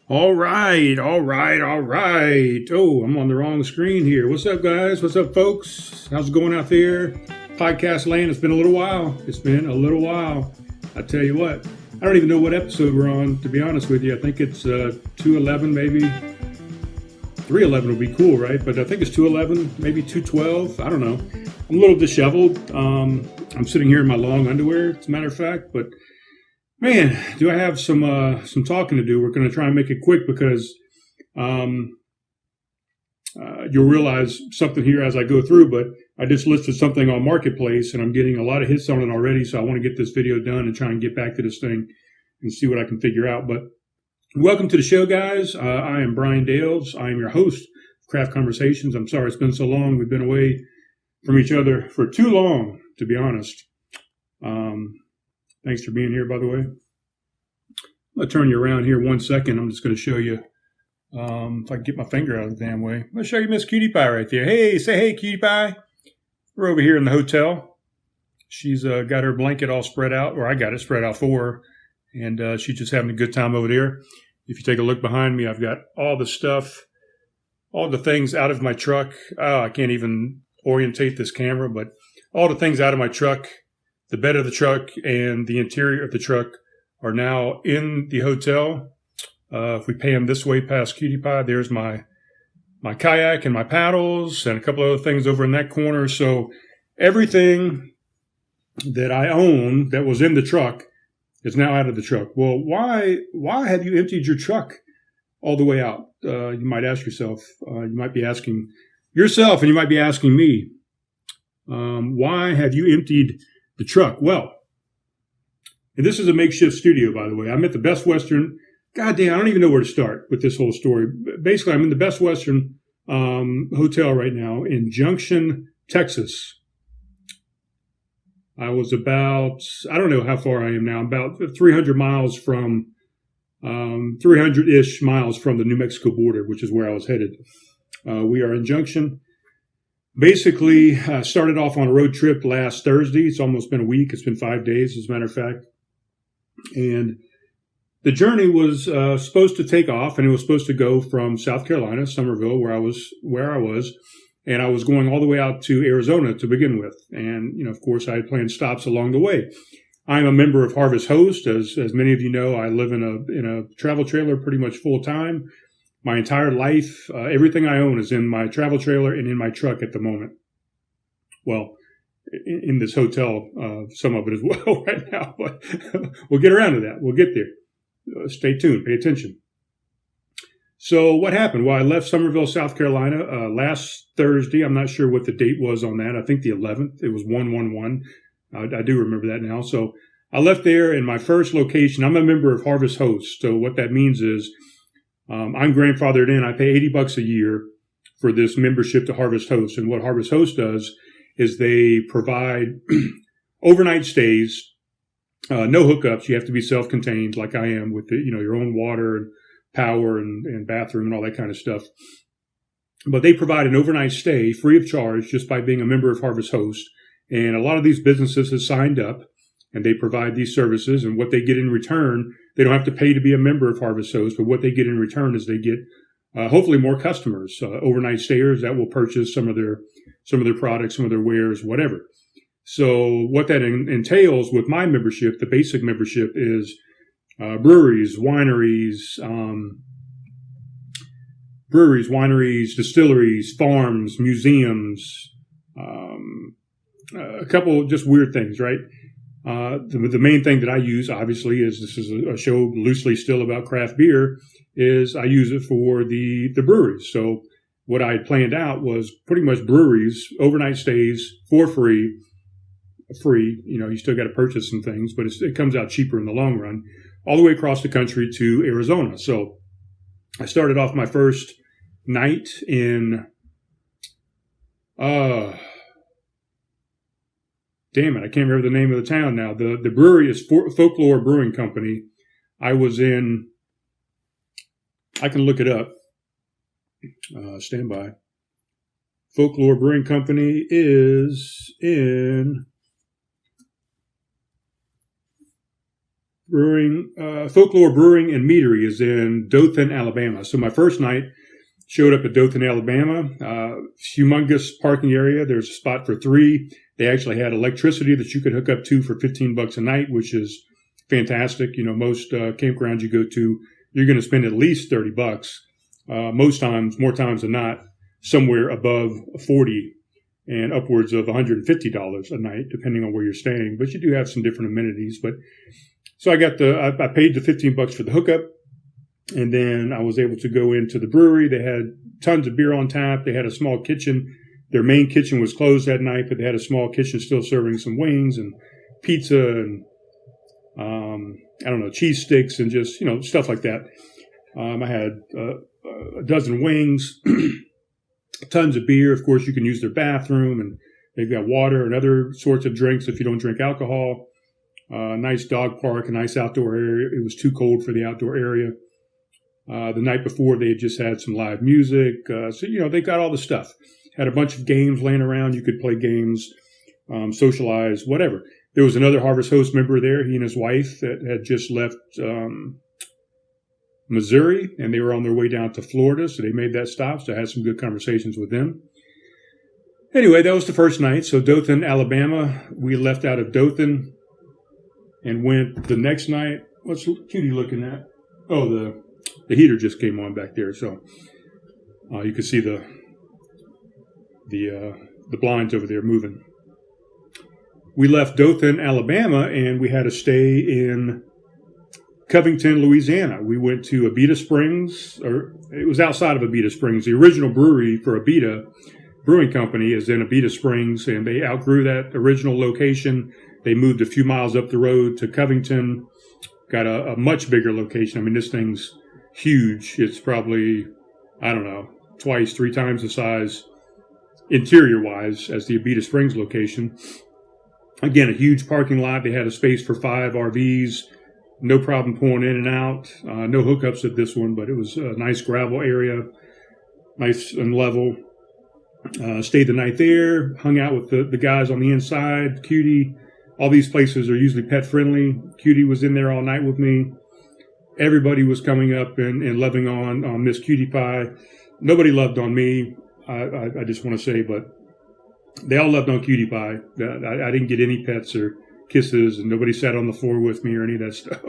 All right, all right, all right. Oh, I'm on the wrong screen here. What's up, guys? What's up, folks? How's it going out there? Podcast land. It's been a little while. It's been a little while. I tell you what, I don't even know what episode we're on, to be honest with you. I think it's 211, maybe. 311 would be cool, right? But I think it's 211, maybe 212. I don't know. I'm a little disheveled. I'm sitting here in my long underwear, as a matter of fact, but man, do I have some talking to do. We're going to try and make it quick because you'll realize something here as I go through, but I just listed something on Marketplace, and I'm getting a lot of hits on it already, so I want to get this video done and try and get back to this thing and see what I can figure out. But welcome to the show, guys. I am Brian Dales. I am your host of Craft Conversations. I'm sorry it's been so long. We've been away from each other for too long, to be honest. Thanks for being here, by the way. I'm going to turn you around here 1 second. I'm just going to show you, if I can get my finger out of the damn way. I'm going to show you Miss Cutie Pie right there. Hey, say hey, Cutie Pie. We're over here in the hotel. She's got her blanket all spread out, or I got it spread out for her, and she's just having a good time over there. If you take a look behind me, I've got all the stuff, all the things out of my truck. Oh, I can't even orientate this camera, but all the things out of my truck. The bed of the truck and the interior of the truck are now in the hotel. If we pay them this way past Cutie Pie, there's my kayak and my paddles and a couple other things over in that corner. So everything that I own that was in the truck is now out of the truck. Well, why have you emptied your truck all the way out? You might ask yourself. You might be asking yourself, and you might be asking me, why have you emptied the truck? Well, and this is a makeshift studio, by the way. I'm at the Best Western. God damn, I don't even know where to start with this whole story. Basically, I'm in the Best Western hotel right now in Junction, Texas. I was about, I don't know how far I am now, about 300 miles from, 300-ish miles from the New Mexico border, which is where I was headed. We are in Junction. Basically, started off on a road trip last Thursday. It's almost been a week. It's been 5 days, as a matter of fact. And the journey was supposed to take off, and it was supposed to go from South Carolina, Summerville, where I was, and I was going all the way out to Arizona to begin with. And, of course, I had planned stops along the way. I'm a member of Harvest Host. As many of you know, I live in a travel trailer pretty much full time. My entire life, everything I own is in my travel trailer and in my truck at the moment. Well, in this hotel, some of it as well right now, but we'll get around to that. We'll get there. Stay tuned. Pay attention. So what happened? Well, I left Summerville, South Carolina last Thursday. I'm not sure what the date was on that. I think the 11th. It was 1/11. I do remember that now. So I left there in my first location. I'm a member of Harvest Host. So what that means is, I'm grandfathered in. I pay $80 a year for this membership to Harvest Host. And what Harvest Host does is they provide overnight stays, no hookups. You have to be self-contained like I am with your own water and power and bathroom and all that kind of stuff. But they provide an overnight stay free of charge just by being a member of Harvest Host. And a lot of these businesses have signed up, and they provide these services, and what they get in return, they don't have to pay to be a member of Harvest Host, but what they get in return is they get hopefully more customers, overnight stayers that will purchase some of their products, some of their wares, whatever. So what that entails with my membership, the basic membership, is breweries, wineries, distilleries, farms, museums, a couple of just weird things, right? The main thing that I use, obviously, is this is a show loosely still about craft beer, is I use it for the breweries. So what I had planned out was pretty much breweries, overnight stays for free. You still got to purchase some things, but it comes out cheaper in the long run, all the way across the country to Arizona. So I started off my first night in, damn it, I can't remember the name of the town now. The brewery is Folklore Brewing Company. I was in, I can look it up. Stand by. Folklore Brewing Company is in Folklore Brewing and Meadery is in Dothan, Alabama. So my first night showed up at Dothan, Alabama. Humongous parking area. There's a spot for 3. They actually had electricity that you could hook up to for $15 a night, which is fantastic. Most campgrounds you go to, you're going to spend at least $30. Most times, more times than not, somewhere above 40 and upwards of $150 a night, depending on where you're staying. But you do have some different amenities. So I paid the $15 for the hookup, and then I was able to go into the brewery. They had tons of beer on tap. They had a small kitchen. Their main kitchen was closed that night, but they had a small kitchen still serving some wings and pizza and, cheese sticks and just, stuff like that. I had a dozen wings, tons of beer. Of course, you can use their bathroom, and they've got water and other sorts of drinks if you don't drink alcohol. Nice dog park, a nice outdoor area. It was too cold for the outdoor area. The night before, they had just had some live music. They got all the stuff. Had a bunch of games laying around. You could play games, socialize, whatever. There was another Harvest Host member there, he and his wife, that had just left Missouri, and they were on their way down to Florida, so they made that stop. So I had some good conversations with them. Anyway, that was the first night. So Dothan, Alabama. We left out of Dothan and went the next night. What's Cutie looking at? Oh, the heater just came on back there, so you can see the blinds over there moving. We left Dothan, Alabama, and we had to stay in Covington, Louisiana. We went to Abita Springs, or it was outside of Abita Springs. The original brewery for Abita Brewing Company is in Abita Springs, and they outgrew that original location. They moved a few miles up the road to Covington, got a much bigger location. I mean, this thing's huge. It's probably, twice, 3 times the size interior-wise as the Abita Springs location. Again, a huge parking lot. They had a space for 5 RVs. No problem pulling in and out. No hookups at this one, but it was a nice gravel area, nice and level. Stayed the night there, hung out with the guys on the inside. Cutie, all these places are usually pet-friendly. Cutie was in there all night with me. Everybody was coming up and loving on Miss Cutie Pie. Nobody loved on me, I just want to say, but they all loved on Cutie Pie. I didn't get any pets or kisses, and nobody sat on the floor with me or any of that stuff.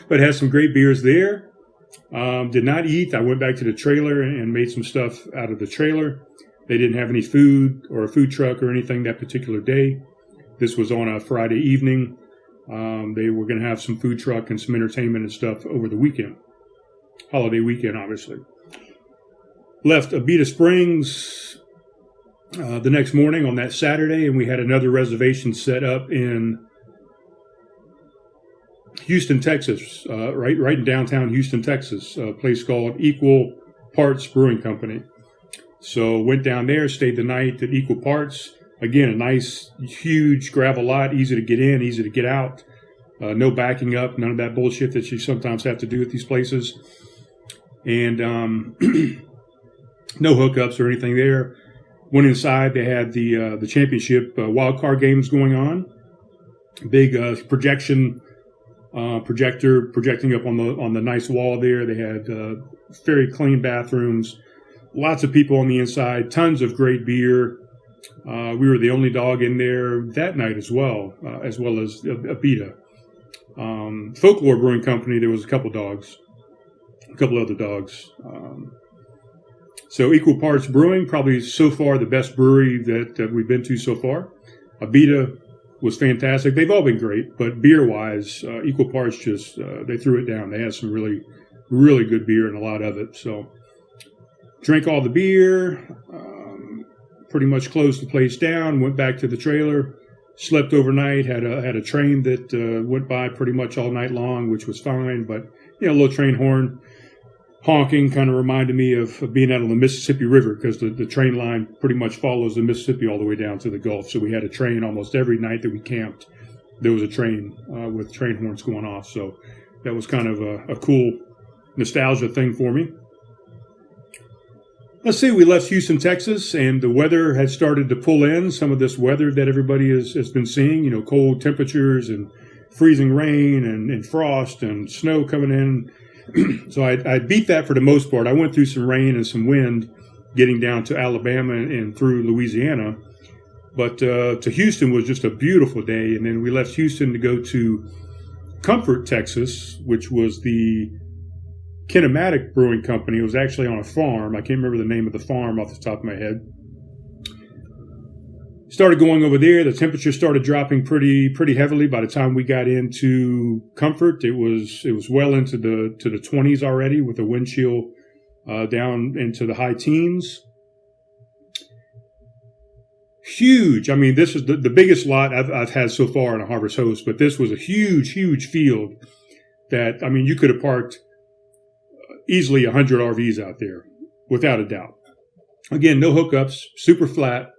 But had some great beers there. Did not eat. I went back to the trailer and made some stuff out of the trailer. They didn't have any food or a food truck or anything that particular day. This was on a Friday evening. They were going to have some food truck and some entertainment and stuff over the weekend. Holiday weekend, obviously. Left Abita Springs the next morning on that Saturday, and we had another reservation set up in Houston, Texas, right in downtown Houston, Texas, a place called Equal Parts Brewing Company. So went down there, stayed the night at Equal Parts. Again, a nice, huge gravel lot, easy to get in, easy to get out. No backing up, none of that bullshit that you sometimes have to do at these places. And no hookups or anything there. Went inside. They had the championship wild card games going on. Big projection projector projecting up on the nice wall there. They had very clean bathrooms. Lots of people on the inside. Tons of great beer. We were the only dog in there that night as well as Abita. Folklore Brewing Company, there was a couple other dogs. So Equal Parts Brewing, probably so far the best brewery that we've been to so far. Abita was fantastic. They've all been great, but beer-wise, Equal Parts just, they threw it down. They had some really, really good beer and a lot of it. So drank all the beer, pretty much closed the place down, went back to the trailer, slept overnight, had a train that went by pretty much all night long, which was fine, but a little train horn honking kind of reminded me of being out on the Mississippi River, because the train line pretty much follows the Mississippi all the way down to the Gulf. So we had a train almost every night that we camped. There was a train with train horns going off. So that was kind of a cool nostalgia thing for me. Let's see, we left Houston, Texas, and the weather had started to pull in. Some of this weather that everybody has been seeing, cold temperatures and freezing rain and frost and snow coming in. So I beat that for the most part. I went through some rain and some wind getting down to Alabama and through Louisiana. But to Houston was just a beautiful day. And then we left Houston to go to Comfort, Texas, which was the Kinematic Brewing Company. It was actually on a farm. I can't remember the name of the farm off the top of my head. Started going over there. The temperature started dropping pretty heavily. By the time we got into Comfort, it was well into the 20s already, with the wind chill down into the high teens. Huge. I mean, this is the biggest lot I've had so far in a Harvest Host, but this was a huge field that, I mean, you could have parked easily 100 RVs out there, without a doubt. Again, no hookups, super flat.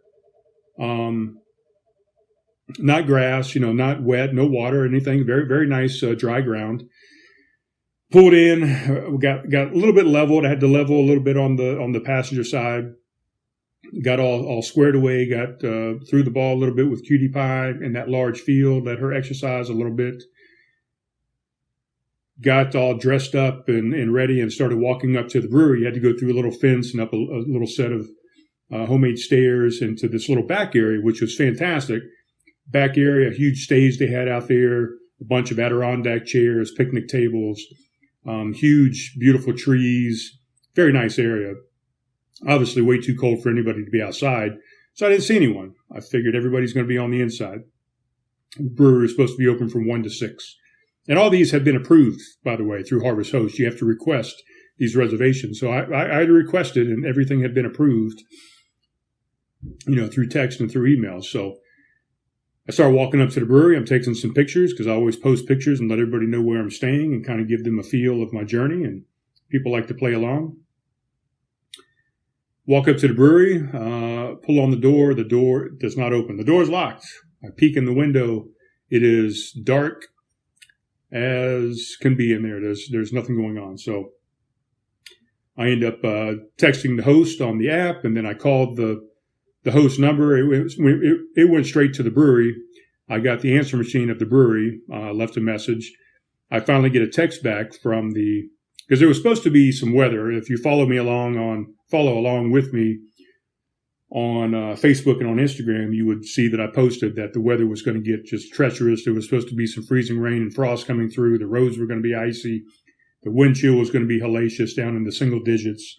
Not grass, not wet, no water or anything. Very, very nice dry ground. Pulled in, we got a little bit leveled. I had to level a little bit on the passenger side. Got all squared away. Got threw the ball a little bit with Cutie Pie in that large field. Let her exercise a little bit. Got all dressed up and ready and started walking up to the brewery. You had to go through a little fence and up a little set of homemade stairs into this little back area, which was fantastic. Back area, huge stage they had out there, a bunch of Adirondack chairs, picnic tables, huge, beautiful trees, very nice area. Obviously way too cold for anybody to be outside, so I didn't see anyone. I figured everybody's going to be on the inside. The brewery is supposed to be open from 1 to 6. And all these had been approved, by the way, through Harvest Host. You have to request these reservations. So I had requested, and everything had been approved, through text and through email. So I started walking up to the brewery. I'm taking some pictures because I always post pictures and let everybody know where I'm staying and kind of give them a feel of my journey. And people like to play along. Walk up to the brewery, pull on the door. The door does not open. The door is locked. I peek in the window. It is dark as can be in there. There's nothing going on. So I end up texting the host on the app, and then I called the host number. It went straight to the brewery. I got the answer machine of the brewery, left a message. I finally get a text back from because there was supposed to be some weather. If you follow along with me on Facebook and on Instagram, you would see that I posted that the weather was going to get just treacherous. There was supposed to be some freezing rain and frost coming through. The roads were going to be icy. The wind chill was going to be hellacious, down in the single digits.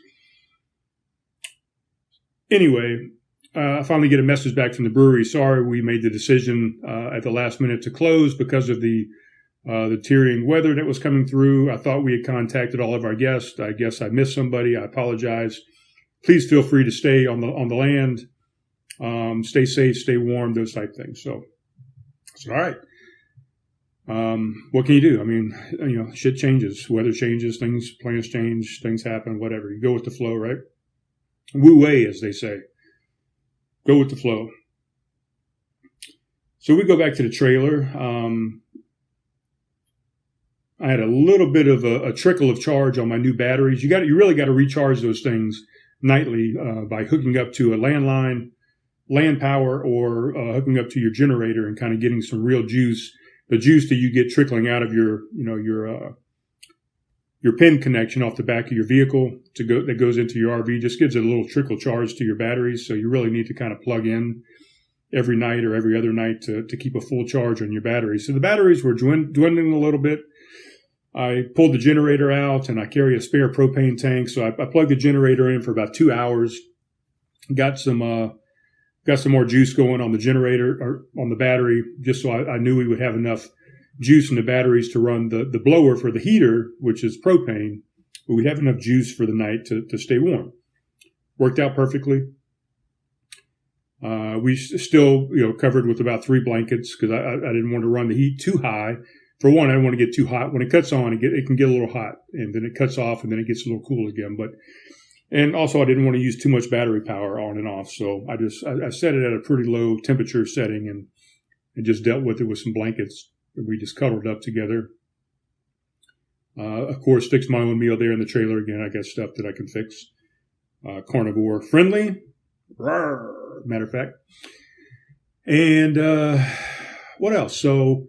Anyway, I finally get a message back from the brewery. Sorry, we made the decision at the last minute to close because of the tearing weather that was coming through. I thought we had contacted all of our guests. I guess I missed somebody. I apologize. Please feel free to stay on the land. Stay safe, stay warm, those type things. So I said, all right. What can you do? I mean, shit changes, weather changes, plans change, things happen, whatever. You go with the flow, right? Wu wei, as they say. Go with the flow. So we go back to the trailer. I had a little bit of a trickle of charge on my new batteries. You really got to recharge those things nightly by hooking up to a landline, land power, or hooking up to your generator and kind of getting some real juice. The juice that you get trickling out of your pin connection off the back of your vehicle that goes into your RV just gives it a little trickle charge to your batteries. So you really need to kind of plug in every night or every other night to keep a full charge on your batteries. So the batteries were dwindling a little bit. I pulled the generator out, and I carry a spare propane tank. So I plugged the generator in for about 2 hours. Got some more juice going on the generator or on the battery, just so I knew we would have enough juice in the batteries to run the blower for the heater, which is propane, but we'd have enough juice for the night to stay warm. Worked out perfectly. We still, covered with about 3 blankets because I didn't want to run the heat too high. For one, I didn't want to get too hot. When it cuts on, it can get a little hot, and then it cuts off, and then it gets a little cool again. And also, I didn't want to use too much battery power on and off, so I set it at a pretty low temperature setting and just dealt with it with some blankets. And we just cuddled up together. Of course, fixed my own meal there in the trailer. Again, I got stuff that I can fix. Carnivore friendly, matter of fact. And what else? So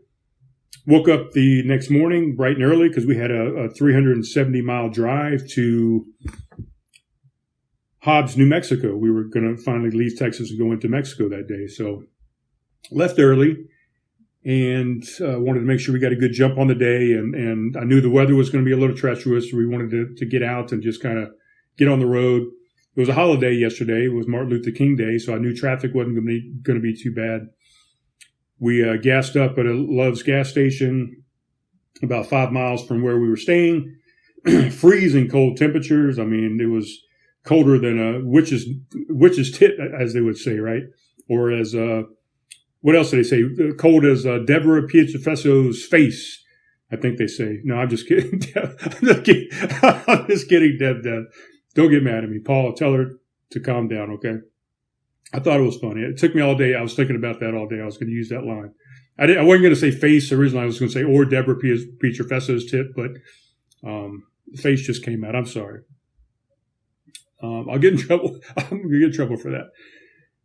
Woke up the next morning bright and early because we had a 370-mile drive to Hobbs, New Mexico. We were going to finally leave Texas and go into Mexico that day. So left early and wanted to make sure we got a good jump on the day. And I knew the weather was going to be a little treacherous. So we wanted to get out and just kind of get on the road. It was a holiday yesterday. It was Martin Luther King Day. So I knew traffic wasn't going to be too bad. We gassed up at a Love's gas station about 5 miles from where we were staying. Freezing cold temperatures. I mean, it was colder than a witch's tit, as they would say, right? Or as what else do they say? Cold as Deborah Pietafesso's face, I think they say. No, I'm just kidding. I'm just kidding, Deb. Don't get mad at me, Paul. Tell her to calm down, okay? I thought it was funny. It took me all day. I was thinking about that all day. I was going to use that line. I wasn't going to say face originally. I was going to say or Deborah Pietafesso's tit, but face just came out. I'm sorry. I'll get in trouble. I'm going to get in trouble for that.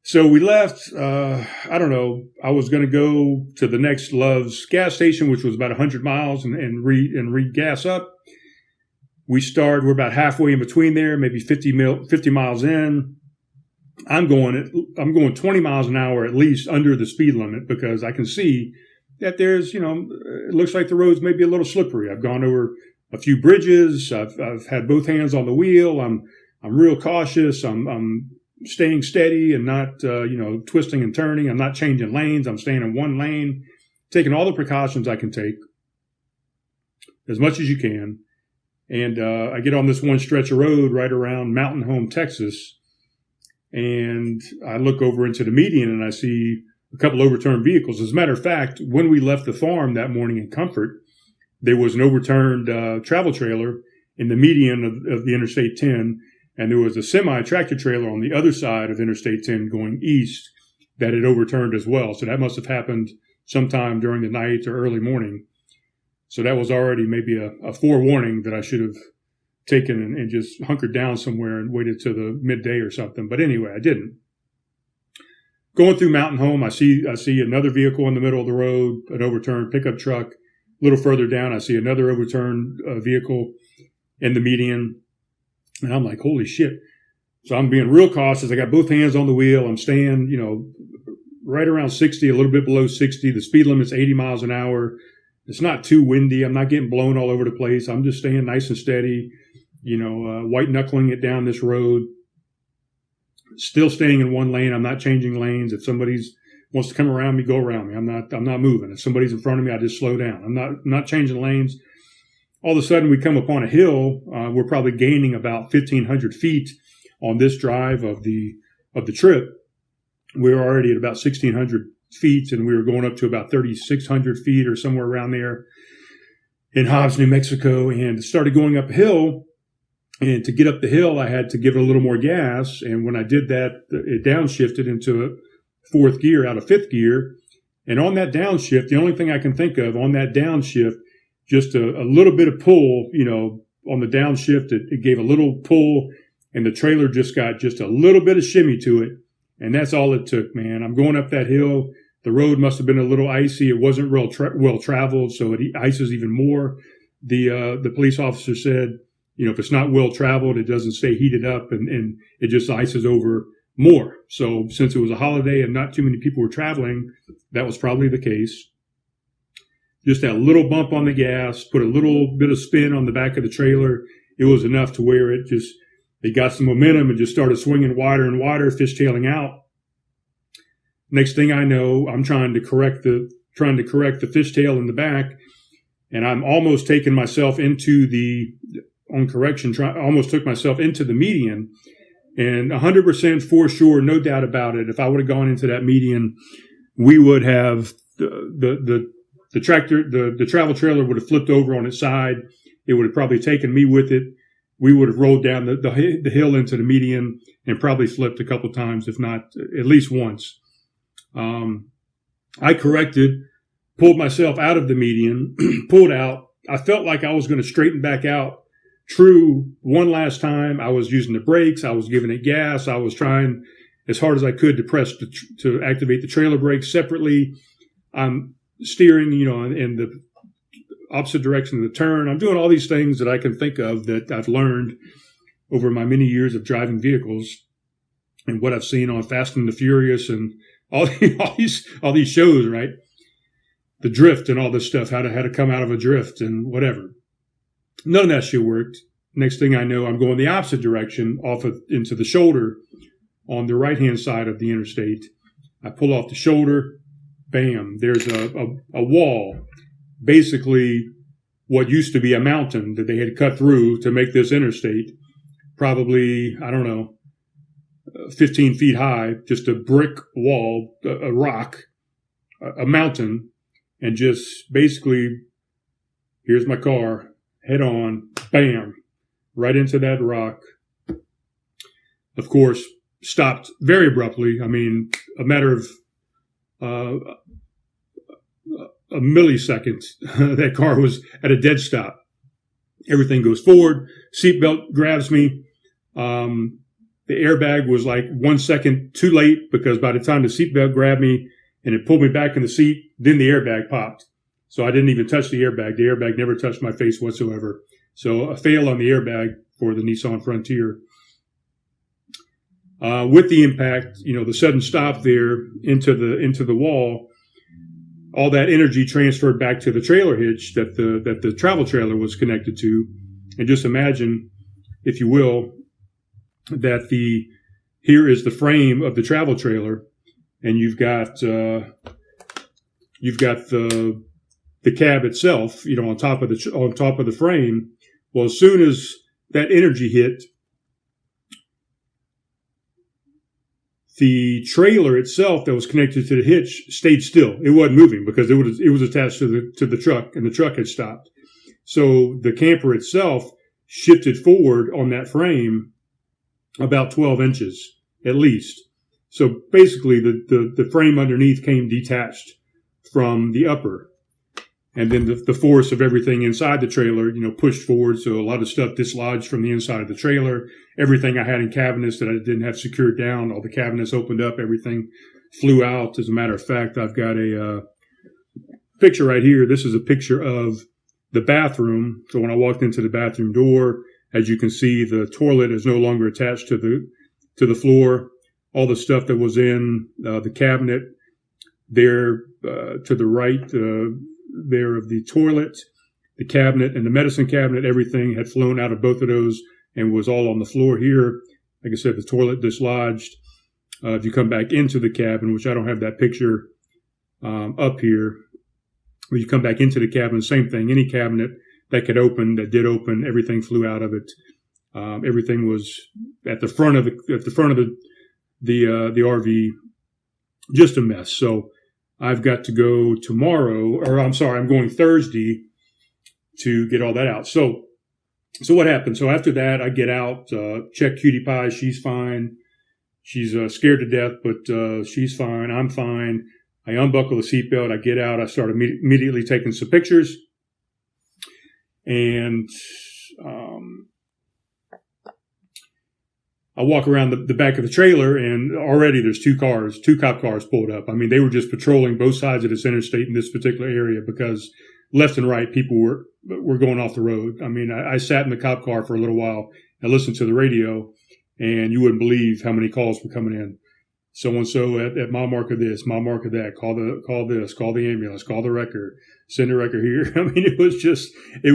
So we left. I don't know. I was going to go to the next Love's gas station, which was about 100 miles, and re-gas up. We're about halfway in between there, maybe 50 miles in. I'm going 20 miles an hour at least under the speed limit because I can see that there's, it looks like the roads may be a little slippery. I've gone over a few bridges. I've had both hands on the wheel. I'm real cautious. I'm staying steady and not, twisting and turning. I'm not changing lanes. I'm staying in one lane, taking all the precautions I can take as much as you can. And I get on this one stretch of road right around Mountain Home, Texas. And I look over into the median and I see a couple overturned vehicles. As a matter of fact, when we left the farm that morning in Comfort, there was an overturned travel trailer in the median of the Interstate 10. And there was a semi-tractor trailer on the other side of Interstate 10 going east that had overturned as well. So that must have happened sometime during the night or early morning. So that was already maybe a forewarning that I should have taken and just hunkered down somewhere and waited to the midday or something. But anyway, I didn't. Going through Mountain Home, I see another vehicle in the middle of the road, an overturned pickup truck. A little further down, I see another overturned vehicle in the median. And I'm like, holy shit. So I'm being real cautious. I got both hands on the wheel. I'm staying, right around 60, a little bit below 60. The speed limit's 80 miles an hour. It's not too windy. I'm not getting blown all over the place. I'm just staying nice and steady, white knuckling it down this road, still staying in one lane. I'm not changing lanes. If somebody wants to come around me, go around me. I'm not moving. If somebody's in front of me, I just slow down. I'm not changing lanes. All of a sudden we come upon a hill. We're probably gaining about 1,500 feet on this drive of the trip. We were already at about 1,600 feet, and we were going up to about 3,600 feet or somewhere around there in Hobbs, New Mexico, and started going up a hill. And to get up the hill, I had to give it a little more gas. And when I did that, it downshifted into fourth gear out of fifth gear. And on that downshift, the only thing I can think of on that downshift, just a little bit of pull, on the downshift, it gave a little pull, and the trailer just got just a little bit of shimmy to it. And that's all it took, man. I'm going up that hill. The road must have been a little icy. It wasn't real well traveled, so it ices even more. The police officer said, if it's not well traveled, it doesn't stay heated up, and it just ices over more. So since it was a holiday and not too many people were traveling, that was probably the case. Just that little bump on the gas, put a little bit of spin on the back of the trailer. It was enough to where it got some momentum and just started swinging wider and wider, fishtailing out. Next thing I know, I'm trying to correct the fishtail in the back, and I'm almost taking myself into almost took myself into the median. And 100% for sure, no doubt about it, if I would have gone into that median, we would have the travel trailer would have flipped over on its side. It would have probably taken me with it. We would have rolled down the hill into the median and probably flipped a couple times, if not at least once. I corrected, pulled myself out of the median, pulled out. I felt like I was going to straighten back out. True, one last time. I was using the brakes. I was giving it gas. I was trying as hard as I could to press to activate the trailer brakes separately. I'm steering, and opposite direction of the turn. I'm doing all these things that I can think of that I've learned over my many years of driving vehicles and what I've seen on Fast and the Furious and all these shows, right? The drift and all this stuff, how to come out of a drift and whatever. None of that shit worked. Next thing I know, I'm going the opposite direction into the shoulder on the right-hand side of the interstate. I pull off the shoulder. Bam, there's a wall, basically what used to be a mountain that they had cut through to make this interstate, probably, 15 feet high, just a brick wall, a rock, a mountain, and just basically, here's my car, head on, bam, right into that rock. Of course, stopped very abruptly. I mean, a matter of a millisecond, that car was at a dead stop. Everything goes forward. Seatbelt grabs me. The airbag was like 1 second too late because by the time the seatbelt grabbed me and it pulled me back in the seat, then the airbag popped. So I didn't even touch the airbag. The airbag never touched my face whatsoever. So a fail on the airbag for the Nissan Frontier. With the impact, the sudden stop there into the wall, all that energy transferred back to the trailer hitch that the travel trailer was connected to. And just imagine, if you will, that here is the frame of the travel trailer, and you've got the cab itself, on top of the frame. Well, as soon as that energy hit, the trailer itself that was connected to the hitch stayed still. It wasn't moving because it was attached to the truck, and the truck had stopped. So the camper itself shifted forward on that frame about 12 inches at least. So basically the frame underneath came detached from the upper. And then the force of everything inside the trailer, pushed forward. So a lot of stuff dislodged from the inside of the trailer. Everything I had in cabinets that I didn't have secured down, all the cabinets opened up. Everything flew out. As a matter of fact, I've got a picture right here. This is a picture of the bathroom. So when I walked into the bathroom door, as you can see, the toilet is no longer attached to the floor. All the stuff that was in the cabinet there to the right there of the toilet, the cabinet, and the medicine cabinet, everything had flown out of both of those and was all on the floor here. Like I said, the toilet dislodged. If you come back into the cabin, which I don't have that picture up here, when you come back into the cabin, same thing. Any cabinet that could open, that did open, everything flew out of it. Everything was at the front of the RV, just a mess. So I've got to go I'm going Thursday to get all that out. So what happened? So after that, I get out, check Cutie Pie. She's fine. She's scared to death, but she's fine. I'm fine. I unbuckle the seatbelt. I get out. I start immediately taking some pictures. And I walk around the back of the trailer, and already there's two cop cars pulled up. I mean, they were just patrolling both sides of this interstate in this particular area because left and right people were going off the road. I mean, I sat in the cop car for a little while and listened to the radio, and you wouldn't believe how many calls were coming in. So-and-so at mile marker this, mile marker that, call this, call the ambulance, call the wrecker, send the wrecker here. I mean, it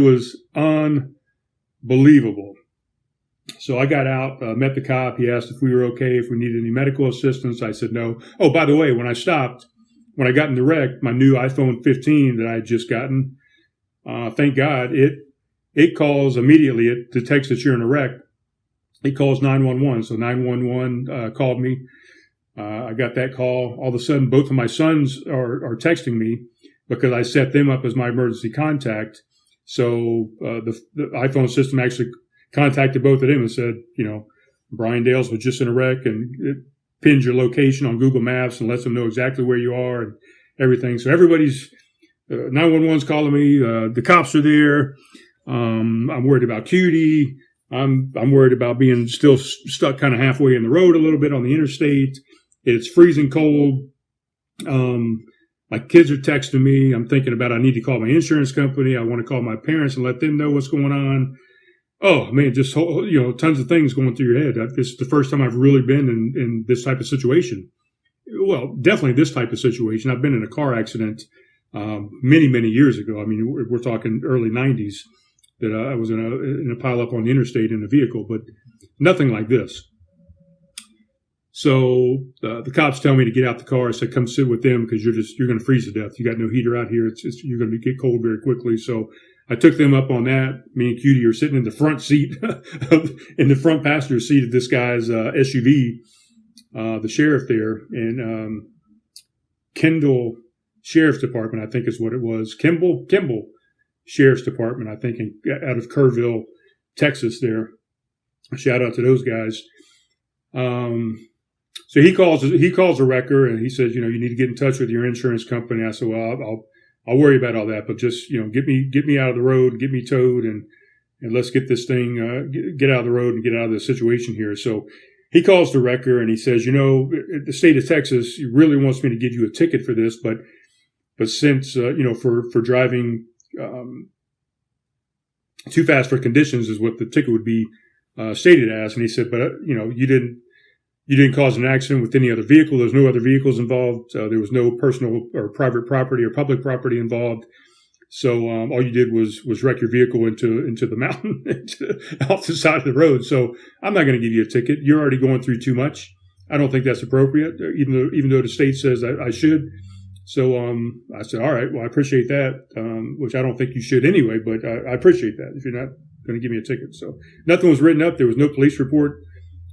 was unbelievable. So I got out, met the cop. He asked if we were okay, if we needed any medical assistance. I said no. Oh, by the way, when I got in the wreck, my new iPhone 15 that I had just gotten, thank God, it calls immediately. It detects that you're in a wreck. It calls 911. So 911 called me. I got that call. All of a sudden, both of my sons are texting me because I set them up as my emergency contact. So the iPhone system actually contacted both of them and said, Brian Dales was just in a wreck, and it pins your location on Google Maps and lets them know exactly where you are and everything. So everybody's 911's calling me. The cops are there. I'm worried about Cutie. I'm worried about being still stuck kind of halfway in the road a little bit on the interstate. It's freezing cold. My kids are texting me. I'm thinking about I need to call my insurance company. I want to call my parents and let them know what's going on. Oh man, just tons of things going through your head. This is the first time I've really been in this type of situation. Well, definitely this type of situation. I've been in a car accident many, many years ago. I mean, we're talking early 90s that I was in a pileup on the interstate in a vehicle, but nothing like this. So the cops tell me to get out the car. I said, come sit with them because you're going to freeze to death. You got no heater out here. You're going to get cold very quickly. So I took them up on that. Me and Cutie are sitting in the front seat, in the front passenger seat of this guy's SUV, the sheriff there, and Kendall Sheriff's Department, I think is what it was. Kimball Sheriff's Department, I think, out of Kerrville, Texas there. Shout out to those guys. So he calls a wrecker and he says, you need to get in touch with your insurance company. I said, well, I'll worry about all that, but just, get me out of the road, get me towed and let's get this thing, get out of the road and get out of the situation here. So he calls the wrecker and he says, the state of Texas really wants me to give you a ticket for this, but since, for driving, too fast for conditions is what the ticket would be, stated as. And he said, but, you didn't cause an accident with any other vehicle. There's no other vehicles involved. There was no personal or private property or public property involved. So all you did was wreck your vehicle into the mountain, off the side of the road. So I'm not going to give you a ticket. You're already going through too much. I don't think that's appropriate, even though the state says I should. So I said, all right, well, I appreciate that, which I don't think you should anyway, but I appreciate that if you're not going to give me a ticket. So nothing was written up. There was no police report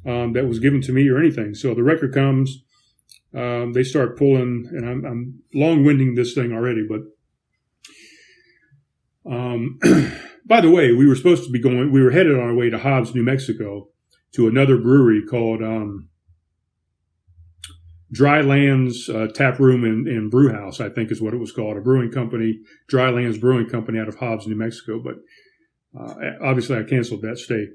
that was given to me or anything. So the wrecker comes, they start pulling, and I'm long-winding this thing already, but by the way, we were headed on our way to Hobbs, New Mexico, to another brewery called Dry Lands Tap Room and Brew House, I think is what it was called, a brewing company, Dry Lands Brewing Company out of Hobbs, New Mexico. But obviously I canceled that stay.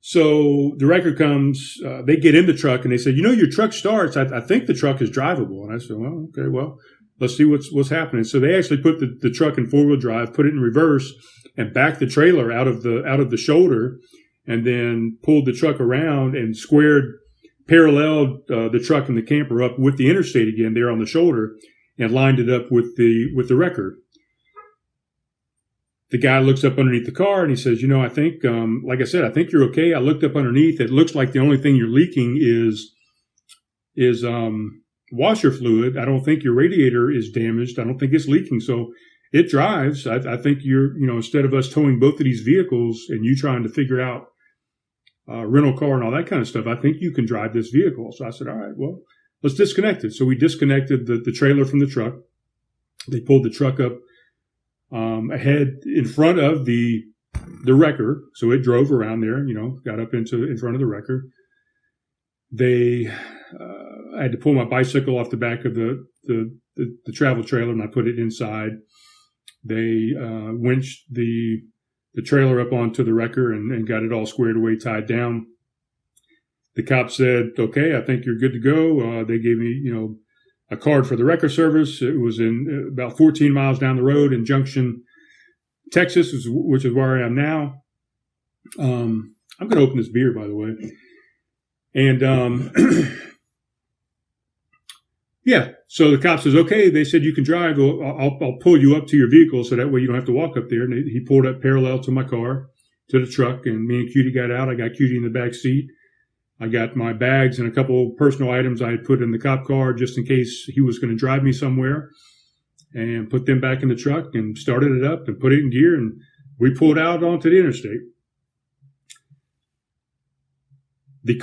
So the wrecker comes, they get in the truck and they said, your truck starts. I think the truck is drivable. And I said, well, okay, well, let's see what's happening. So they actually put the truck in 4-wheel drive, put it in reverse and backed the trailer out of the shoulder and then pulled the truck around and paralleled the truck and the camper up with the interstate again there on the shoulder and lined it up with the wrecker. The guy looks up underneath the car and he says, I think, like I said, I think you're okay. I looked up underneath. It looks like the only thing you're leaking is washer fluid. I don't think your radiator is damaged. I don't think it's leaking. So it drives. I think you're, instead of us towing both of these vehicles and you trying to figure out rental car and all that kind of stuff, I think you can drive this vehicle. So I said, all right, well, let's disconnect it. So we disconnected the trailer from the truck. They pulled the truck up ahead in front of the wrecker. So it drove around there, got up in front of the wrecker. I had to pull my bicycle off the back of the travel trailer and I put it inside. They winched the trailer up onto the wrecker and got it all squared away, tied down. The cop said, okay, I think you're good to go. They gave me, a card for the wrecker service. It was in about 14 miles down the road in Junction, Texas, which is where I am now. I'm going to open this beer, by the way. And yeah, so the cop says, okay, they said you can drive. I'll pull you up to your vehicle so that way you don't have to walk up there. And he pulled up parallel to my car, to the truck, and me and Cutie got out. I got Cutie in the back seat. I got my bags and a couple of personal items I had put in the cop car just in case he was going to drive me somewhere, and put them back in the truck and started it up and put it in gear, and we pulled out onto the interstate. The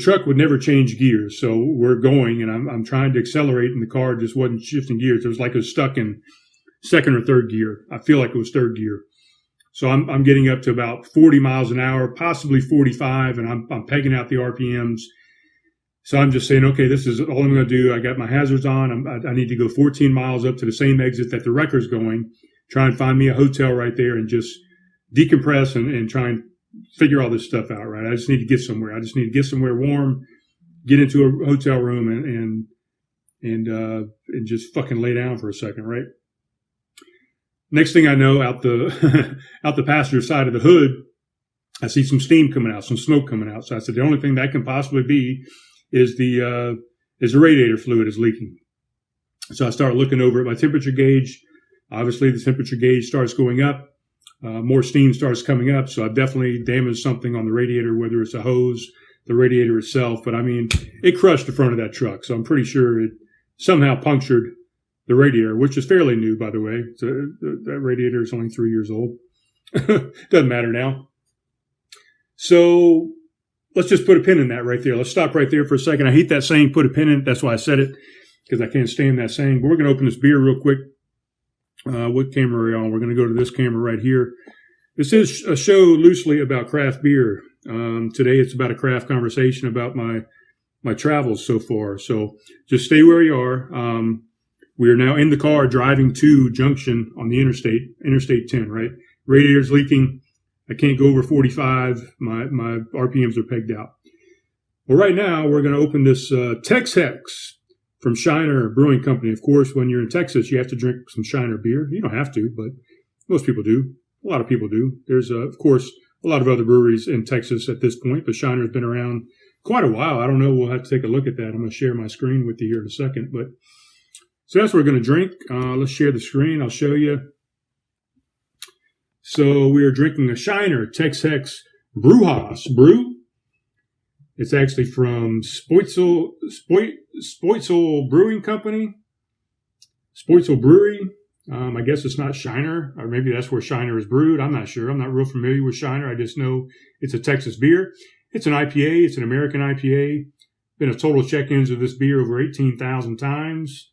truck would never change gears, so we're going, and I'm trying to accelerate, and the car just wasn't shifting gears. It was like it was stuck in second or third gear. I feel like it was third gear. So I'm getting up to about 40 miles an hour, possibly 45, and I'm pegging out the RPMs. So I'm just saying, okay, this is all I'm going to do. I got my hazards on. I need to go 14 miles up to the same exit that the wrecker's going, try and find me a hotel right there and just decompress and try and figure all this stuff out, right? I just need to get somewhere. I just need to get somewhere warm, get into a hotel room and and just fucking lay down for a second, right? Next thing I know, out the out the passenger side of the hood, I see some steam coming out, some smoke coming out. So I said, the only thing that can possibly be is the radiator fluid is leaking. So I start looking over at my temperature gauge. Obviously, the temperature gauge starts going up. More steam starts coming up. So I've definitely damaged something on the radiator, whether it's a hose, the radiator itself. But I mean, it crushed the front of that truck. So I'm pretty sure it somehow punctured the radiator, which is fairly new, by the way. So that radiator is only 3 years old. Doesn't matter now. So let's just put a pin in that right there. Let's stop right there for a second. I hate that saying, put a pin in it. That's why I said it, because I can't stand that saying. But we're going to open this beer real quick. What camera are we on? We're going to go to this camera right here. This is a show loosely about craft beer. Today it's about a craft conversation about my travels so far. So just stay where you are. We are now in the car driving to Junction on the Interstate 10, right? Radiator's leaking. I can't go over 45. My RPMs are pegged out. Well, right now we're going to open this TexHex from Shiner Brewing Company. Of course, when you're in Texas, you have to drink some Shiner beer. You don't have to, but most people do. A lot of people do. There's, of course, a lot of other breweries in Texas at this point, but Shiner's been around quite a while. I don't know. We'll have to take a look at that. I'm going to share my screen with you here in a second. But so that's what we're going to drink. Let's share the screen. I'll show you. So we are drinking a Shiner TexHex brew. It's actually from Spoetzl Brewing Company, Spoetzl Brewery. I guess it's not Shiner, or maybe that's where Shiner is brewed. I'm not sure. I'm not real familiar with Shiner. I just know it's a Texas beer. It's an IPA. It's an American IPA. Been a total check-ins of this beer over 18,000 times,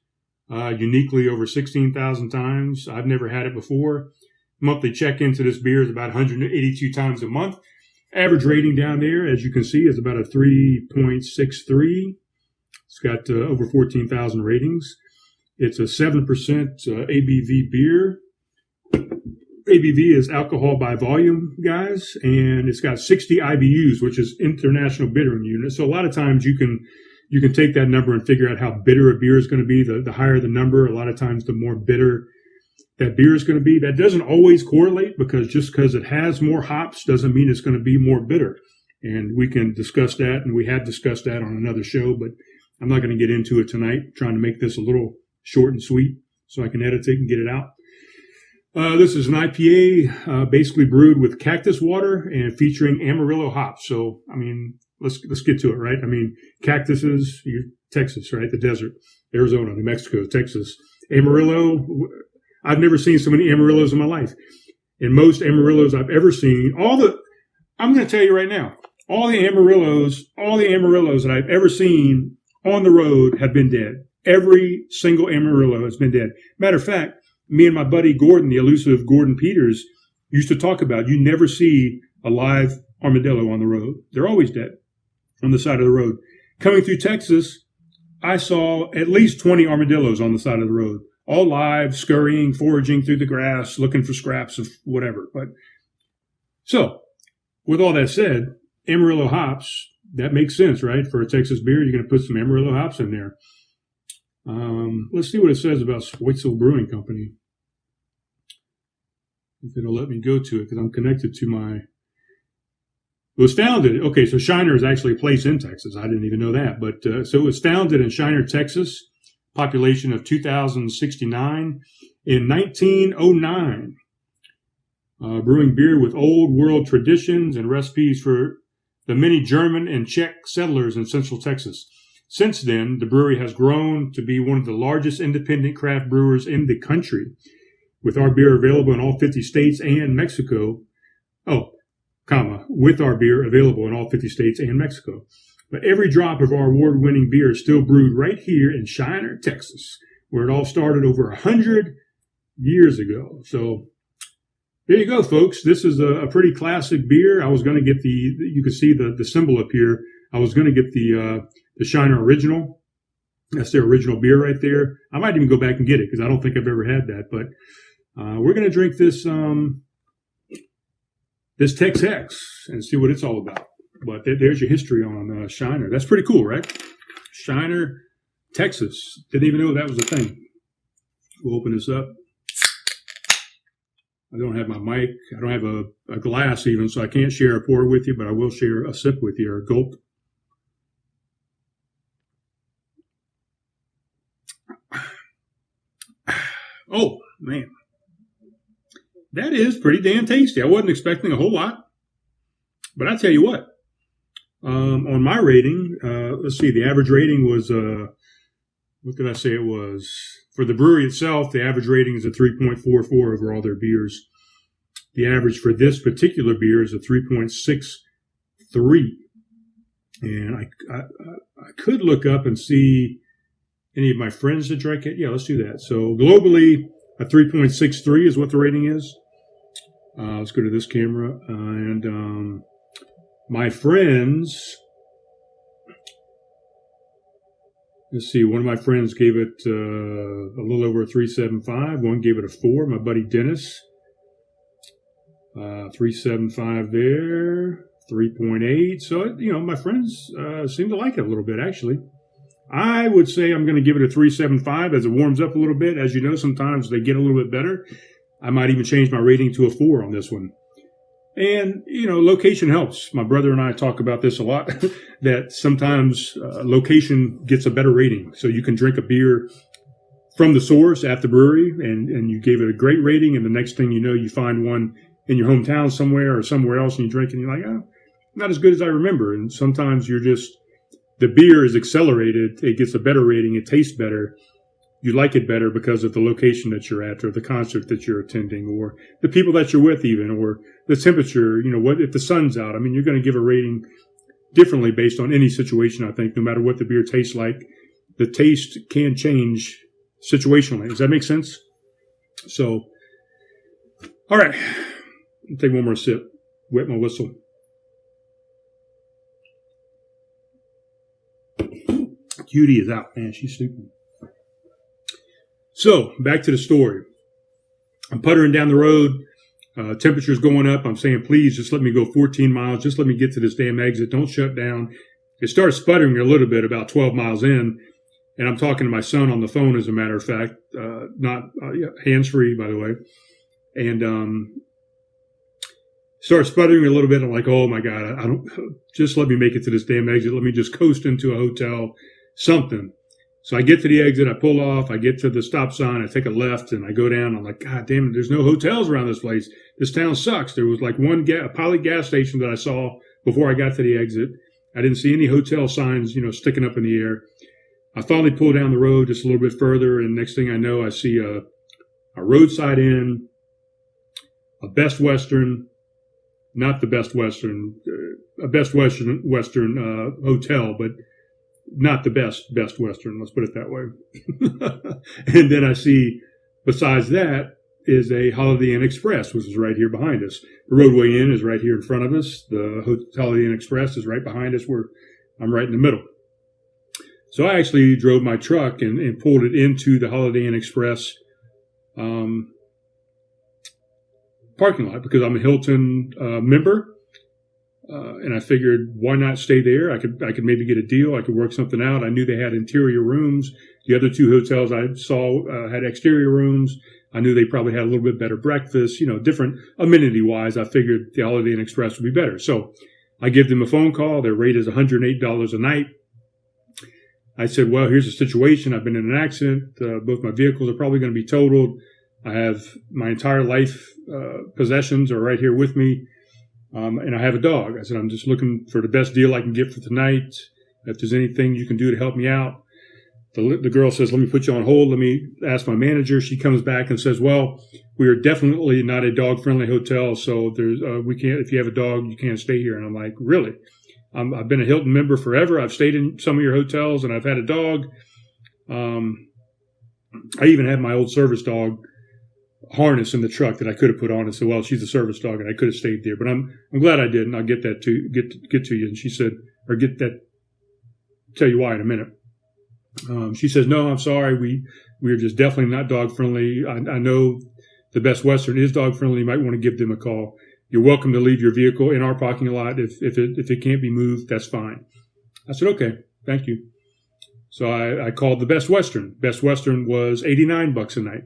uniquely over 16,000 times. I've never had it before. Monthly check-in to this beer is about 182 times a month. Average rating down there, as you can see, is about a 3.63. It's got over 14,000 ratings. It's a 7% ABV beer. ABV is alcohol by volume, guys, and it's got 60 IBUs, which is International Bittering Unit. So a lot of times you can take that number and figure out how bitter a beer is going to be. The higher the number, a lot of times the more bitter that beer is going to be. That doesn't always correlate, because just because it has more hops doesn't mean it's going to be more bitter. And we can discuss that, and we have discussed that on another show, but I'm not going to get into it tonight. I'm trying to make this a little short and sweet so I can edit it and get it out. This is an IPA, basically brewed with cactus water and featuring Amarillo hops. So, I mean, let's get to it, right? I mean, cactuses, Texas, right? The desert, Arizona, New Mexico, Texas. Amarillo, I've never seen so many Amarillos in my life. And most Amarillos I've ever seen, I'm going to tell you right now, all the Amarillos that I've ever seen on the road have been dead. Every single Amarillo has been dead. Matter of fact, me and my buddy Gordon, the elusive Gordon Peters, used to talk about, you never see a live armadillo on the road. They're always dead on the side of the road. Coming through Texas, I saw at least 20 armadillos on the side of the road. All live, scurrying, foraging through the grass, looking for scraps of whatever. But so, with all that said, Amarillo hops, that makes sense, right? For a Texas beer, you're going to put some Amarillo hops in there. Let's see what it says about Spoetzl Brewing Company. If it'll let me go to it, because I'm connected to it was founded, okay, so Shiner is actually a place in Texas. I didn't even know that. But so it was founded in Shiner, Texas. Population of 2,069 in 1909. Brewing beer with old world traditions and recipes for the many German and Czech settlers in Central Texas. Since then, the brewery has grown to be one of the largest independent craft brewers in the country, with our beer available in all 50 states and Mexico. With our beer available in all 50 states and Mexico. But every drop of our award-winning beer is still brewed right here in Shiner, Texas, where it all started over 100 years ago. So there you go, folks. This is a pretty classic beer. I was going to get you can see the symbol up here. I was going to get the Shiner Original. That's their original beer right there. I might even go back and get it, because I don't think I've ever had that. But we're going to drink this TexHex and see what it's all about. But there's your history on Shiner. That's pretty cool, right? Shiner Texas. Didn't even know that was a thing. We'll open this up. I don't have my mic. I don't have a glass even, so I can't share a pour with you, but I will share a sip with you or a gulp. Oh, man. That is pretty damn tasty. I wasn't expecting a whole lot. But I tell you what, on my rating, let's see, the average rating was, what did I say it was? For the brewery itself, the average rating is a 3.44 over all their beers. The average for this particular beer is a 3.63. And I could look up and see any of my friends that drank it. Yeah, let's do that. So globally, a 3.63 is what the rating is. Let's go to this camera. And my friends, let's see, one of my friends gave it a little over a 3.75. One gave it a 4. My buddy Dennis, 3.75 there, 3.8. So, my friends seem to like it a little bit, actually. I would say I'm going to give it a 3.75 as it warms up a little bit. As you know, sometimes they get a little bit better. I might even change my rating to a 4 on this one. And, location helps. My brother and I talk about this a lot, that sometimes location gets a better rating. So you can drink a beer from the source at the brewery, and you gave it a great rating, and the next thing you know, you find one in your hometown somewhere or somewhere else, and you drink, and you're like, not as good as I remember. And sometimes the beer is accelerated. It gets a better rating. It tastes better. You like it better because of the location that you're at, or the concert that you're attending, or the people that you're with even, or the temperature, what if the sun's out. I mean, you're going to give a rating differently based on any situation, I think, no matter what the beer tastes like. The taste can change situationally. Does that make sense? So, all right. I'll take one more sip. Wet my whistle. Cutie is out. Man, she's stupid. So, back to the story. I'm puttering down the road. Temperature's going up. I'm saying, please, just let me go 14 miles. Just let me get to this damn exit. Don't shut down. It started sputtering a little bit about 12 miles in. And I'm talking to my son on the phone, as a matter of fact. Not hands-free, by the way. And started sputtering a little bit. I'm like, oh, my God. I don't. Just let me make it to this damn exit. Let me just coast into a hotel. Something. So I get to the exit, I pull off, I get to the stop sign, I take a left, and I go down. I'm like, God damn it, there's no hotels around this place. This town sucks. There was like a Poly gas station that I saw before I got to the exit. I didn't see any hotel signs, sticking up in the air. I finally pull down the road just a little bit further, and next thing I know, I see a roadside inn, a Best Western, not the Best Western, a Best Western hotel, but not the best Western, let's put it that way. And then I see, besides that, is a Holiday Inn Express, which is right here behind us. The Roadway Inn is right here in front of us. The Holiday Inn Express is right behind us, where I'm right in the middle. So I actually drove my truck and pulled it into the Holiday Inn Express parking lot, because I'm a Hilton member. And I figured, why not stay there? I could maybe get a deal. I could work something out. I knew they had interior rooms. The other two hotels I saw had exterior rooms. I knew they probably had a little bit better breakfast, different amenity-wise. I figured the Holiday Inn Express would be better. So I give them a phone call. Their rate is $108 a night. I said, well, here's the situation. I've been in an accident. Both my vehicles are probably going to be totaled. I have my entire life possessions are right here with me. And I have a dog. I said, I'm just looking for the best deal I can get for tonight. If there's anything you can do to help me out. The girl says, let me put you on hold. Let me ask my manager. She comes back and says, well, we are definitely not a dog-friendly hotel. So we can't, if you have a dog, you can't stay here. And I'm like, really? I've been a Hilton member forever. I've stayed in some of your hotels and I've had a dog. I even had my old service dog harness in the truck that I could have put on and said, well, she's a service dog and I could have stayed there, but I'm glad I did. And I'll get that get to you. And she said, tell you why in a minute. She says, no, I'm sorry. We are just definitely not dog friendly. I know the Best Western is dog friendly. You might want to give them a call. You're welcome to leave your vehicle in our parking lot. If it can't be moved, that's fine. I said, okay, thank you. So I called the Best Western. Best Western was $89 a night.